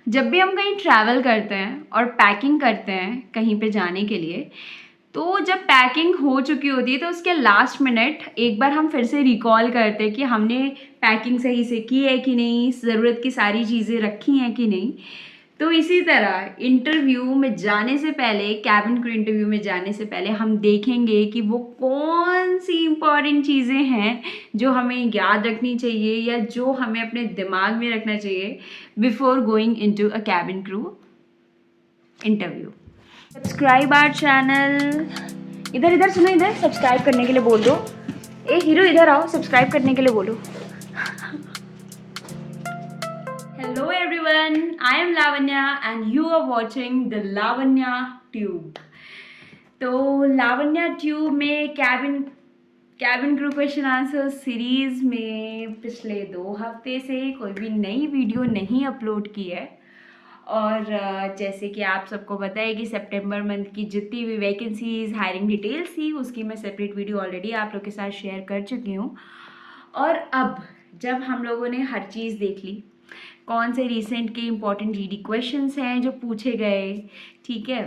जब भी हम कहीं ट्रैवल करते हैं और पैकिंग करते हैं कहीं पे जाने के लिए, तो जब पैकिंग हो चुकी होती है तो उसके लास्ट मिनट एक बार हम फिर से रिकॉल करते हैं कि हमने पैकिंग सही से की है कि नहीं, ज़रूरत की सारी चीज़ें रखी हैं कि नहीं। तो इसी तरह इंटरव्यू में जाने से पहले, कैबिन क्रू इंटरव्यू में जाने से पहले हम देखेंगे कि वो कौन सी इम्पॉर्टेंट चीज़ें हैं जो हमें याद रखनी चाहिए या जो हमें अपने दिमाग में रखना चाहिए before going into a cabin crew interview. Subscribe our channel. इधर इधर सुनो, इधर सब्सक्राइब करने के लिए बोल दो। ए हीरो, इधर आओ, सब्सक्राइब करने के लिए बोलो। Hello everyone, I am Lavanya and you are watching the Lavanya Tube। तो लावण्या ट्यूब में cabin crew question answer series में पिछले 2 हफ्ते से कोई भी नई वीडियो नहीं अपलोड की है। और जैसे कि आप सबको पता है कि सितंबर मंथ की जितनी भी वैकेंसीज, हायरिंग डिटेल्स थी, उसकी मैं सेपरेट वीडियो ऑलरेडी आप लोग के साथ शेयर कर चुकी हूँ। और अब जब हम लोगों ने हर चीज़ देख ली, कौन से रिसेंट के इम्पॉर्टेंट जीडी क्वेश्चंस हैं जो पूछे गए, ठीक है,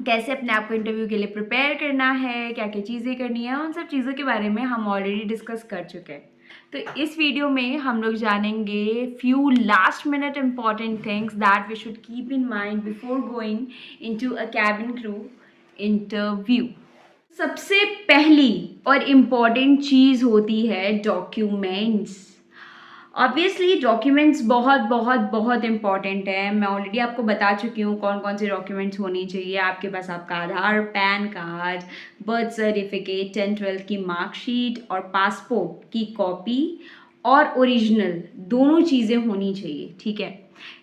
कैसे अपने आप को इंटरव्यू के लिए प्रिपेयर करना है, क्या क्या चीज़ें करनी है, उन सब चीज़ों के बारे में हम ऑलरेडी डिस्कस कर चुके हैं। तो इस वीडियो में हम लोग जानेंगे few last minute important things that we should keep in mind before going into a cabin crew interview. सबसे पहली और इम्पॉर्टेंट चीज़ होती है डॉक्यूमेंट्स। ऑब्वियसली डॉक्यूमेंट्स बहुत बहुत बहुत इंपॉर्टेंट है। मैं ऑलरेडी आपको बता चुकी हूँ कौन कौन से डॉक्यूमेंट्स होनी चाहिए आपके पास। आपका Aadhaar, PAN card, birth certificate, 10th-12th की मार्कशीट और पासपोर्ट की कॉपी और ओरिजिनल, दोनों चीज़ें होनी चाहिए, ठीक है।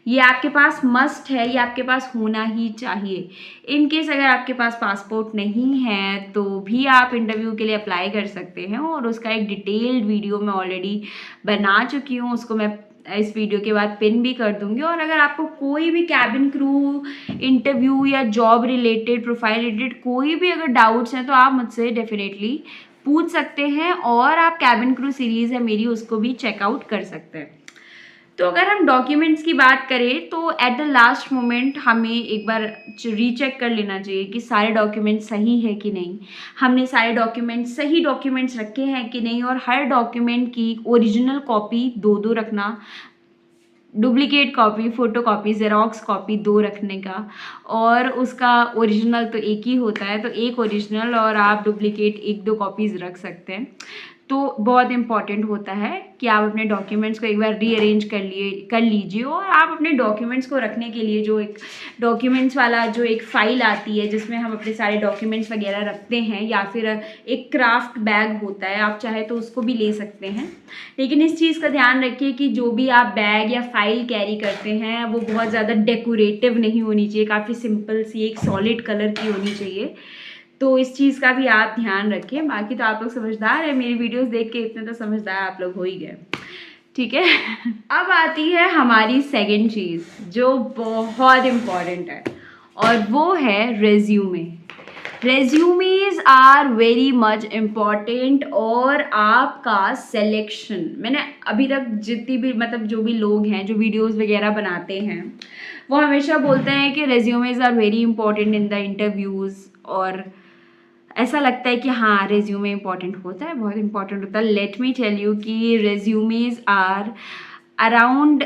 ये आपके पास मस्ट है, ये आपके पास होना ही चाहिए। इन केस अगर आपके पास पासपोर्ट नहीं है तो भी आप इंटरव्यू के लिए अप्लाई कर सकते हैं, और उसका एक डिटेल्ड वीडियो मैं ऑलरेडी बना चुकी हूँ, उसको मैं इस वीडियो के बाद पिन भी कर दूंगी। और अगर आपको कोई भी कैबिन क्रू इंटरव्यू या जॉब रिलेटेड, प्रोफाइल रिलेटेड कोई भी अगर डाउट्स हैं तो आप मुझसे डेफिनेटली पूछ सकते हैं, और आप कैबिन क्रू सीरीज़ है मेरी, उसको भी चेकआउट कर सकते हैं। तो अगर हम डॉक्यूमेंट्स की बात करें तो एट द लास्ट मोमेंट हमें एक बार रीचेक कर लेना चाहिए कि सारे डॉक्यूमेंट्स सही है कि नहीं, हमने सारे डॉक्यूमेंट्स, सही डॉक्यूमेंट्स रखे हैं कि नहीं। और हर डॉक्यूमेंट की ओरिजिनल कॉपी दो रखना, duplicate copy, photo copy, xerox copy 2 रखने का, और उसका ओरिजिनल तो एक ही होता है, तो एक ओरिजिनल और आप डुप्लीकेट 1-2 कॉपीज़ रख सकते हैं। तो बहुत इम्पॉर्टेंट होता है कि आप अपने डॉक्यूमेंट्स को एक बार रीअरेंज कर लीजिए। और आप अपने डॉक्यूमेंट्स को रखने के लिए जो एक डॉक्यूमेंट्स वाला जो एक फ़ाइल आती है जिसमें हम अपने सारे डॉक्यूमेंट्स वगैरह रखते हैं, या फिर एक क्राफ्ट बैग होता है, आप चाहे तो उसको भी ले सकते हैं। लेकिन इस चीज़ का ध्यान रखिए कि जो भी आप बैग या फाइल कैरी करते हैं वो बहुत ज़्यादा डेकोरेटिव नहीं होनी चाहिए, काफ़ी सिंपल सी एक सॉलिड कलर की होनी चाहिए। तो इस चीज़ का भी आप ध्यान रखें। बाकी तो आप लोग समझदार है, मेरी वीडियोस देख के इतने तो समझदार आप लोग हो ही गए, ठीक है। अब आती है हमारी सेकंड चीज़ जो बहुत इम्पॉर्टेंट है, और वो है resume. Resumes are very much important. और आपका सिलेक्शन, मैंने अभी तक जितनी भी मतलब जो भी लोग हैं जो वीडियोस वगैरह बनाते हैं वो हमेशा बोलते हैं कि resumes are very important in the interviews, और ऐसा लगता है कि हाँ रेज्यूमे इंपॉर्टेंट होता है, बहुत इंपॉर्टेंट होता है। लेट मी टेल यू कि रेज्यूमेज आर अराउंड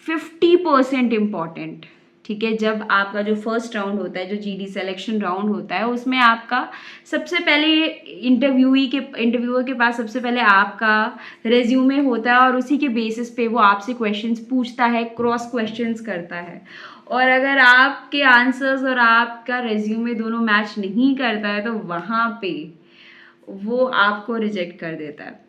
50% इम्पॉर्टेंट, ठीक है। जब आपका जो फर्स्ट राउंड होता है, जो जीडी सिलेक्शन राउंड होता है, उसमें आपका सबसे पहले इंटरव्यूअर के पास सबसे पहले आपका रेज्यूमे होता है, और उसी के बेसिस पे वो आपसे क्वेश्चंस पूछता है, क्रॉस क्वेश्चंस करता है। और अगर आपके आंसर्स और आपका रेज्यूमे दोनों मैच नहीं करता है तो वहाँ पे वो आपको रिजेक्ट कर देता है।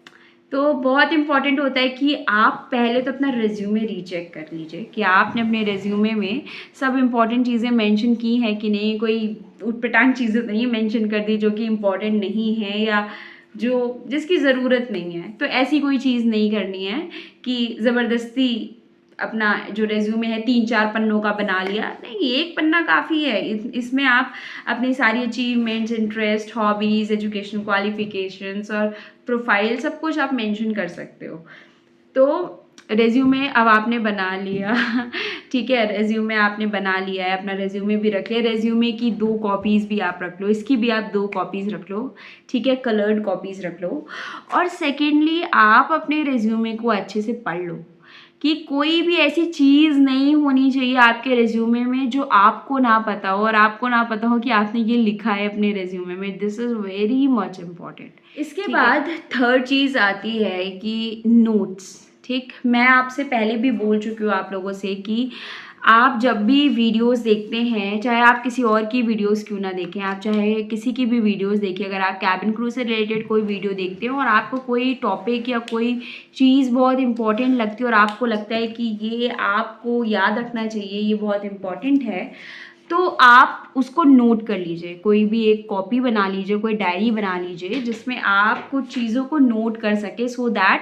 तो बहुत इंपॉर्टेंट होता है कि आप पहले तो अपना रेज्यूमे रीचेक कर लीजिए कि आपने अपने रेज्यूमे में सब इम्पॉर्टेंट चीज़ें मेंशन की हैं कि नहीं, कोई उटपटांग चीज़ें तो नहीं मेंशन कर दी जो कि इम्पॉर्टेंट नहीं है या जो जिसकी ज़रूरत नहीं है। तो ऐसी कोई चीज़ नहीं करनी है कि ज़बरदस्ती अपना जो रेज्यूमे है 3-4 पन्नों का बना लिया, नहीं, 1 पन्ना काफ़ी है। इसमें आप अपनी सारी achievements, interest, hobbies, education qualifications और प्रोफाइल सब कुछ आप मेंशन कर सकते हो। तो रेज्यूमे अब आपने बना लिया ठीक है, रेज्यूमे आपने बना लिया है, अपना रेज्यूमे भी रख लिया। रेज्यूमे की 2 कॉपीज़ भी आप रख लो, इसकी भी आप 2 कॉपीज़ रख लो, ठीक है, कलर्ड कॉपीज़ रख लो। और सेकेंडली आप अपने रेज्यूमे को अच्छे से पढ़ लो कि कोई भी ऐसी चीज़ नहीं होनी चाहिए आपके रेज्यूमे में जो आपको ना पता हो, और आपको ना पता हो कि आपने ये लिखा है अपने रेज्यूमे में। This is very much important. इसके बाद थर्ड चीज़ आती है कि नोट्स। ठीक, मैं आपसे पहले भी बोल चुकी हूँ आप लोगों से कि आप जब भी वीडियोस देखते हैं, चाहे आप किसी और की वीडियोस क्यों ना देखें, आप चाहे किसी की भी वीडियोस देखिए, अगर आप कैबिन क्रू से रिलेटेड कोई वीडियो देखते हो और आपको कोई टॉपिक या कोई चीज़ बहुत इंपॉर्टेंट लगती है और आपको लगता है कि ये आपको याद रखना चाहिए, ये बहुत इंपॉर्टेंट है, तो आप उसको नोट कर लीजिए। कोई भी एक कॉपी बना लीजिए, कोई डायरी बना लीजिए जिसमें आप कुछ चीज़ों को नोट कर सके, सो दैट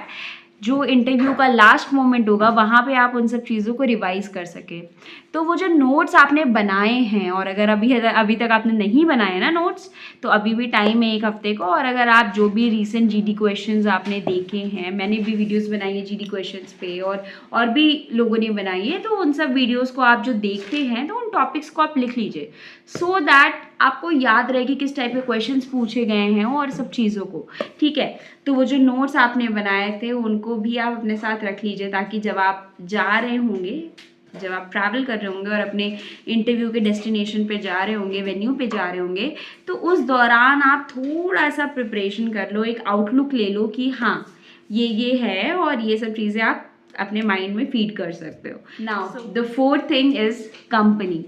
जो इंटरव्यू का लास्ट मोमेंट होगा वहाँ पे आप उन सब चीज़ों को रिवाइज़ कर सकें। तो वो जो नोट्स आपने बनाए हैं, और अगर अभी तक आपने नहीं बनाए ना नोट्स, तो अभी भी टाइम है 1 हफ्ते को। और अगर आप जो भी रीसेंट जीडी क्वेश्चंस आपने देखे हैं, मैंने भी वीडियोस बनाई है जीडी क्वेश्चंस पे, और भी लोगों ने बनाई है, तो उन सब वीडियोस को आप जो देखते हैं तो उन टॉपिक्स को आप लिख लीजिए, सो दैट आपको याद रहे कि किस टाइप के क्वेश्चंस पूछे गए हैं और सब चीज़ों को। ठीक है, तो वो जो नोट्स आपने बनाए थे उनको भी आप अपने साथ रख लीजिए, ताकि जब आप जा रहे होंगे, जब आप ट्रैवल कर रहे होंगे और अपने इंटरव्यू के डेस्टिनेशन पे जा रहे होंगे, वेन्यू पे जा रहे होंगे, तो उस दौरान आप थोड़ा सा प्रिपरेशन कर लो, एक आउटलुक ले लो कि हाँ ये है, और ये सब चीज़ें आप अपने माइंड में फीड कर सकते हो। Now the fourth thing is company.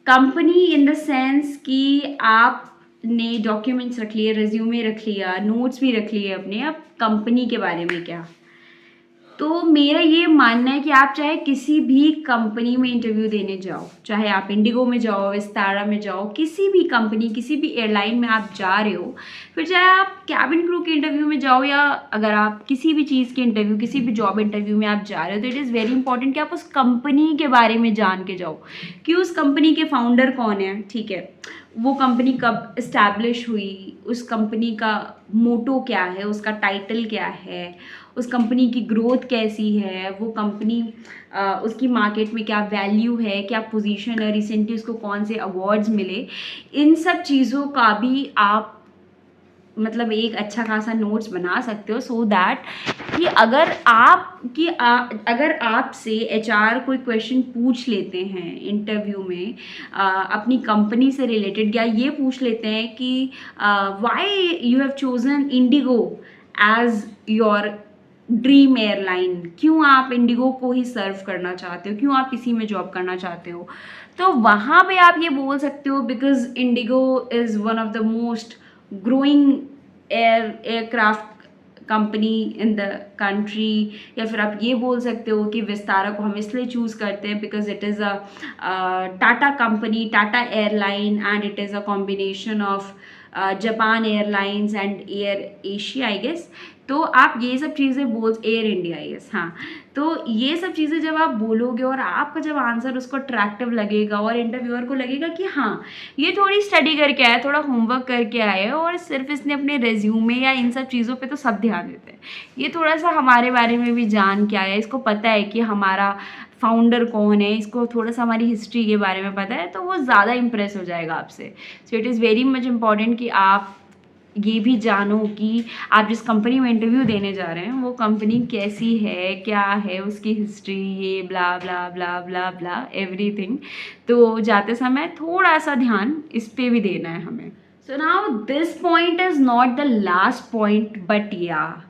Company in the sense कि आपने डॉक्यूमेंट्स रख लिए, रेज्यूमे रख लिया, नोट्स भी रख लिए अपने, अब कंपनी के बारे में क्या। तो मेरा ये मानना है कि आप चाहे किसी भी कंपनी में इंटरव्यू देने जाओ, चाहे आप इंडिगो में जाओ, विस्तारा में जाओ, किसी भी कंपनी, किसी भी एयरलाइन में आप जा रहे हो, फिर चाहे आप कैबिन क्रू के इंटरव्यू में जाओ या अगर आप किसी भी चीज़ के इंटरव्यू, किसी भी जॉब इंटरव्यू में आप जा रहे हो, तो इट इज़ वेरी इंपॉर्टेंट कि आप उस कंपनी के बारे में जान के जाओ कि उस कंपनी के फाउंडर कौन है, ठीक है, वो कंपनी कब इस्टेब्लिश हुई, उस कंपनी का मोटो क्या है, उसका टाइटल क्या है, उस कंपनी की ग्रोथ कैसी है, वो कंपनी उसकी मार्केट में क्या वैल्यू है, क्या पोजीशन है, रिसेंटली उसको कौन से अवार्ड्स मिले, इन सब चीज़ों का भी आप मतलब एक अच्छा खासा नोट्स बना सकते हो, सो दैट कि अगर आपसे एचआर कोई क्वेश्चन पूछ लेते हैं इंटरव्यू में अपनी कंपनी से रिलेटेड, या ये पूछ लेते हैं कि why you have chosen IndiGo as your dream airline, क्यों आप इंडिगो को ही सर्व करना चाहते हो, क्यों आप इसी में जॉब करना चाहते हो, तो वहाँ पे आप ये बोल सकते हो because Indigo is one of the most growing aircraft company in the country. या फिर आप ये बोल सकते हो कि विस्तारा को हम इसलिए चूज़ करते हैं because it is a Tata company, Tata airline, and it is a combination of Japan airlines and Air Asia I guess. तो आप ये सब चीज़ें एयर इंडिया यस, हाँ, तो ये सब चीज़ें जब आप बोलोगे और आपका जब आंसर उसको अट्रैक्टिव लगेगा और इंटरव्यूअर को लगेगा कि हाँ ये थोड़ी स्टडी करके आया, थोड़ा होमवर्क करके आए हैं, और सिर्फ इसने अपने रेज्यूमे या इन सब चीज़ों पे तो सब ध्यान देते हैं, ये थोड़ा सा हमारे बारे में भी जान के आया, इसको पता है कि हमारा फाउंडर कौन है, इसको थोड़ा सा हमारी हिस्ट्री के बारे में पता है, तो वो ज़्यादा इम्प्रेस हो जाएगा आपसे। So it is very much important कि आप ये भी जानो कि आप जिस कंपनी में इंटरव्यू देने जा रहे हैं वो कंपनी कैसी है, क्या है उसकी हिस्ट्री, ये ब्ला ब्ला ब्ला ब्ला ब्ला एवरीथिंग। तो जाते समय थोड़ा सा ध्यान इस पे भी देना है हमें। So now this point is not the last point, but yeah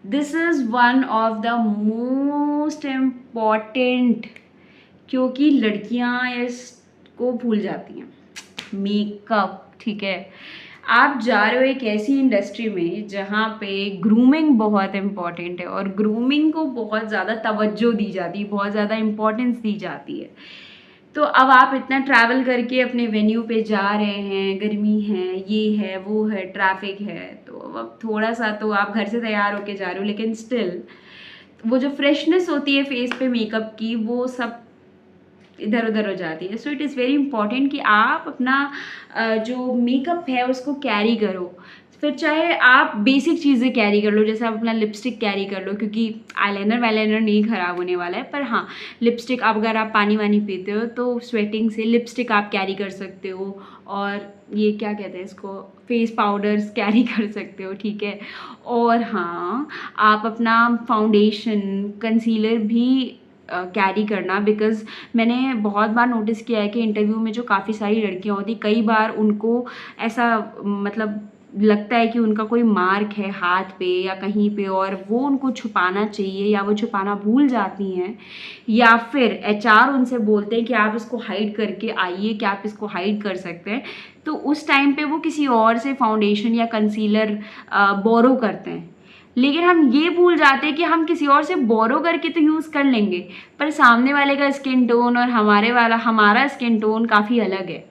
this is one of the most important, क्योंकि लड़कियां इसको भूल जाती हैं, मेकअप। ठीक है, आप जा रहे हो एक ऐसी इंडस्ट्री में जहाँ पे ग्रूमिंग बहुत इम्पॉर्टेंट है और ग्रूमिंग को बहुत ज़्यादा तवज्जो दी जाती है, बहुत ज़्यादा इम्पोर्टेंस दी जाती है। तो अब आप इतना ट्रैवल करके अपने वेन्यू पे जा रहे हैं, गर्मी है, ये है, वो है, ट्रैफिक है, तो अब थोड़ा सा तो आप घर से तैयार होके जा रहे हो, लेकिन स्टिल वो जो फ्रेशनेस होती है फेस पे मेकअप की, वो सब इधर उधर हो जाती है। So it is very important कि आप अपना जो मेकअप है उसको कैरी करो, फिर चाहे आप बेसिक चीज़ें कैरी कर लो, जैसे आप अपना लिपस्टिक कैरी कर लो, क्योंकि आईलाइनर वाईलाइनर नहीं ख़राब होने वाला है, पर हाँ लिपस्टिक आप अगर आप पानी वानी पीते हो तो स्वेटिंग से लिपस्टिक आप कैरी कर सकते हो, और ये क्या कहते हैं इसको, फेस पाउडर्स कैरी कर सकते हो, ठीक है। और हाँ आप अपना फाउंडेशन कंसीलर भी कैरी करना, बिकॉज़ मैंने बहुत बार नोटिस किया है कि इंटरव्यू में जो काफ़ी सारी लड़कियां होती, कई बार उनको ऐसा मतलब लगता है कि उनका कोई मार्क है हाथ पे या कहीं पे, और वो उनको छुपाना चाहिए या वो छुपाना भूल जाती हैं, या फिर एचआर उनसे बोलते हैं कि आप इसको हाइड करके आइए, कि आप इसको हाइड कर सकते हैं, तो उस टाइम पे वो किसी और से फाउंडेशन या कंसीलर बोरो करते हैं। लेकिन हम ये भूल जाते हैं कि हम किसी और से बोरो करके तो यूज़ कर लेंगे, पर सामने वाले का स्किन टोन और हमारा स्किन टोन काफ़ी अलग है,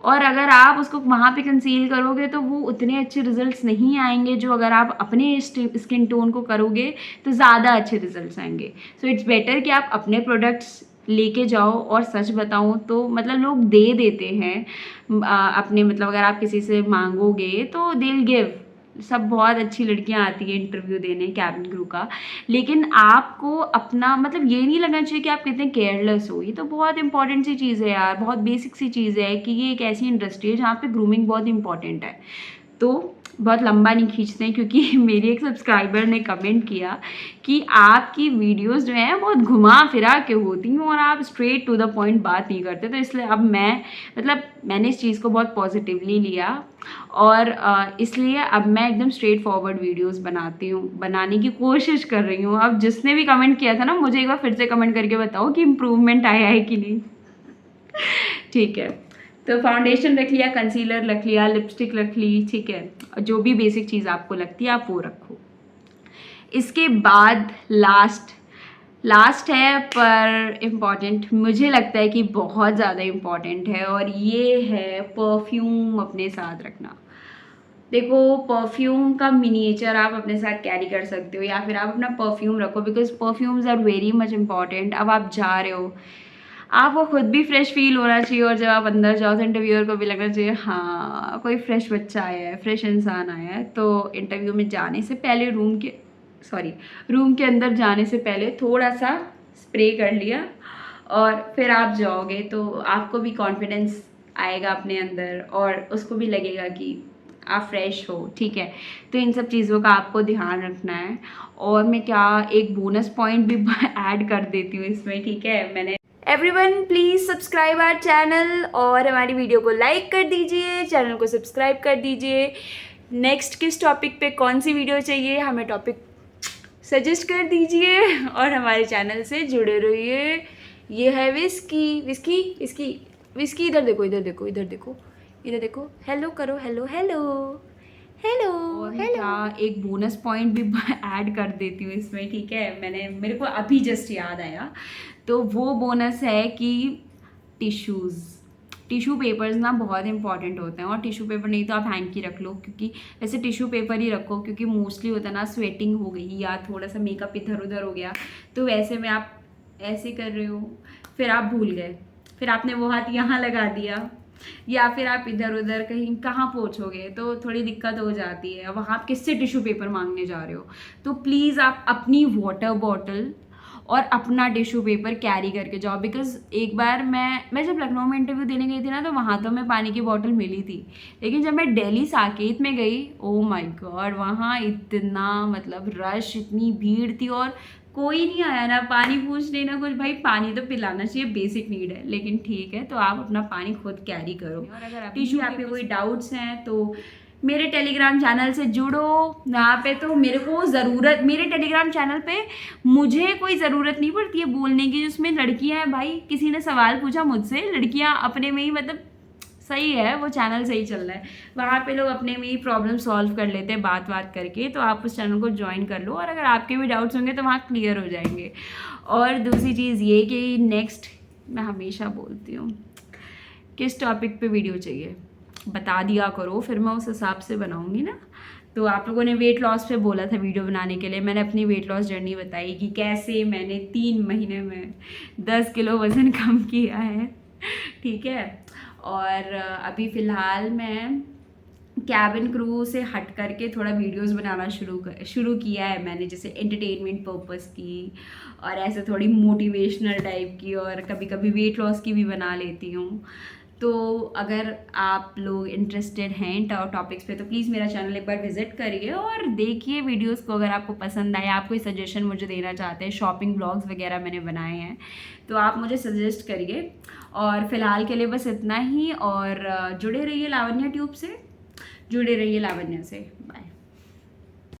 और अगर आप उसको वहाँ पे कंसील करोगे तो वो उतने अच्छे रिजल्ट्स नहीं आएंगे जो अगर आप अपने स्किन टोन को करोगे तो ज़्यादा अच्छे रिजल्ट्स आएंगे। सो इट्स बेटर कि आप अपने प्रोडक्ट्स लेके जाओ, और सच बताऊँ तो मतलब लोग दे देते हैं अपने, मतलब अगर आप किसी से मांगोगे तो दे विल गिव, सब बहुत अच्छी लड़कियां आती हैं इंटरव्यू देने कैबिन क्रू का, लेकिन आपको अपना मतलब ये नहीं लगना चाहिए कि आप कितने केयरलेस हो। ये तो बहुत इंपॉर्टेंट सी चीज़ है यार, बहुत बेसिक सी चीज़ है कि ये एक ऐसी इंडस्ट्री है जहाँ पे ग्रूमिंग बहुत इंपॉर्टेंट है। तो बहुत लंबा नहीं खींचते हैं, क्योंकि मेरी एक सब्सक्राइबर ने कमेंट किया कि आपकी वीडियोस जो हैं बहुत घुमा फिरा के होती हैं और आप स्ट्रेट टू द पॉइंट बात नहीं करते। तो इसलिए अब मैंने इस चीज़ को बहुत पॉजिटिवली लिया, और इसलिए अब मैं एकदम स्ट्रेट फॉरवर्ड वीडियोस बनाने की कोशिश कर रही हूँ। अब जिसने भी कमेंट किया था ना, मुझे एक बार फिर से कमेंट करके बताओ कि इम्प्रूवमेंट आया है कि नहीं। ठीक है, तो फाउंडेशन रख लिया, कंसीलर रख लिया, लिपस्टिक रख ली, ठीक है, जो भी बेसिक चीज़ आपको लगती है आप वो रखो। इसके बाद लास्ट है पर इम्पॉर्टेंट, मुझे लगता है कि बहुत ज़्यादा इम्पॉर्टेंट है, और ये है परफ्यूम अपने साथ रखना। देखो, परफ्यूम का मिनिएचर आप अपने साथ कैरी कर सकते हो, या फिर आप अपना परफ्यूम रखो, because perfumes are very much important. अब आप जा रहे हो, आपको खुद भी फ्रेश फील होना चाहिए, और जब आप अंदर जाओ तो इंटरव्यूअर को भी लगना चाहिए हाँ कोई फ्रेश बच्चा आया है, फ्रेश इंसान आया है। तो इंटरव्यू में जाने से पहले रूम के अंदर जाने से पहले थोड़ा सा स्प्रे कर लिया, और फिर आप जाओगे तो आपको भी कॉन्फिडेंस आएगा अपने अंदर, और उसको भी लगेगा कि आप फ्रेश हो, ठीक है। तो इन सब चीज़ों का आपको ध्यान रखना है। और मैं क्या एक बोनस पॉइंट भी ऐड कर देती हूँ इसमें, ठीक है। मैंने everyone please subscribe our channel, और हमारी वीडियो को लाइक कर दीजिए, चैनल को सब्सक्राइब कर दीजिए। नेक्स्ट किस टॉपिक पे कौन सी वीडियो चाहिए हमें टॉपिक सजेस्ट कर दीजिए, और हमारे चैनल से जुड़े रहिए। ये है विस्की विस्की विस्की विस्की, इधर देखो इधर देखो इधर देखो इधर देखो, हेलो करो, हेलो हेलो हेलो। और मैं क्या एक बोनस पॉइंट भी ऐड कर देती हूँ इसमें, ठीक है। मेरे को अभी जस्ट याद आया, तो वो बोनस है कि टिश्यू पेपर्स ना बहुत इंपॉर्टेंट होते हैं, और टिश्यू पेपर नहीं तो आप हैंकी रख लो, क्योंकि वैसे टिश्यू पेपर ही रखो, क्योंकि मोस्टली होता है ना स्वेटिंग हो गई या थोड़ा सा मेकअप इधर उधर हो गया, तो वैसे में आप ऐसे कर रहे हो, फिर आप भूल गए, फिर आपने वो हाथ यहाँ लगा दिया, या फिर आप इधर उधर कहीं कहाँ पहुँचोगे, तो थोड़ी दिक्कत हो जाती है। वहाँ आप किससे टिश्यू पेपर मांगने जा रहे हो, तो प्लीज़ आप अपनी वाटर बॉटल और अपना टिश्यू पेपर कैरी करके जाओ। बिकॉज एक बार मैं जब लखनऊ में इंटरव्यू देने गई थी ना, तो वहाँ तो मैं पानी की बॉटल मिली थी, लेकिन जब मैं दिल्ली साकेत में गई, ओ माय गॉड, वहाँ इतना मतलब रश, इतनी भीड़ थी, और कोई नहीं आया ना पानी पूछने ना कुछ। भाई पानी तो पिलाना चाहिए, बेसिक नीड है, लेकिन ठीक है, तो आप अपना पानी खुद कैरी करो। और अगर टिश्यू आपके कोई डाउट्स हैं तो मेरे टेलीग्राम चैनल से जुड़ो। यहाँ पे तो मेरे टेलीग्राम चैनल पे मुझे कोई ज़रूरत नहीं पड़ती है बोलने की, जिसमें लड़कियाँ हैं। भाई किसी ने सवाल पूछा मुझसे, लड़कियाँ अपने में ही मतलब सही है, वो चैनल सही चल रहा है, वहाँ पे लोग अपने में ही प्रॉब्लम सॉल्व कर लेते हैं बात करके। तो आप उस चैनल को ज्वाइन कर लो, और अगर आपके भी डाउट्स होंगे तो वहाँ क्लियर हो जाएंगे। और दूसरी चीज़ ये कि नेक्स्ट, मैं हमेशा बोलती हूँ, किस टॉपिक पे वीडियो चाहिए बता दिया करो, फिर मैं उस हिसाब से बनाऊँगी ना। तो आप लोगों ने वेट लॉस पे बोला था वीडियो बनाने के लिए, मैंने अपनी वेट लॉस जर्नी बताई कि कैसे मैंने 3 महीने में 10 किलो वज़न कम किया है, ठीक है। और अभी फ़िलहाल मैं कैबिन क्रू से हट करके थोड़ा वीडियोस बनाना शुरू किया है मैंने, जैसे एंटरटेनमेंट पर्पस की और ऐसे थोड़ी मोटिवेशनल टाइप की, और कभी कभी वेट लॉस की भी बना लेती हूँ। तो अगर आप लोग इंटरेस्टेड हैं इन टॉपिक्स पे तो प्लीज़ मेरा चैनल एक बार विजिट करिए और देखिए वीडियोस को। अगर आपको पसंद आए, आप कोई सजेशन मुझे देना चाहते हैं, शॉपिंग ब्लॉग्स वगैरह मैंने बनाए हैं तो आप मुझे सजेस्ट करिए। और फिलहाल के लिए बस इतना ही, और जुड़े रहिए लावण्या ट्यूब से, जुड़े रहिए लावण्या से। बाय।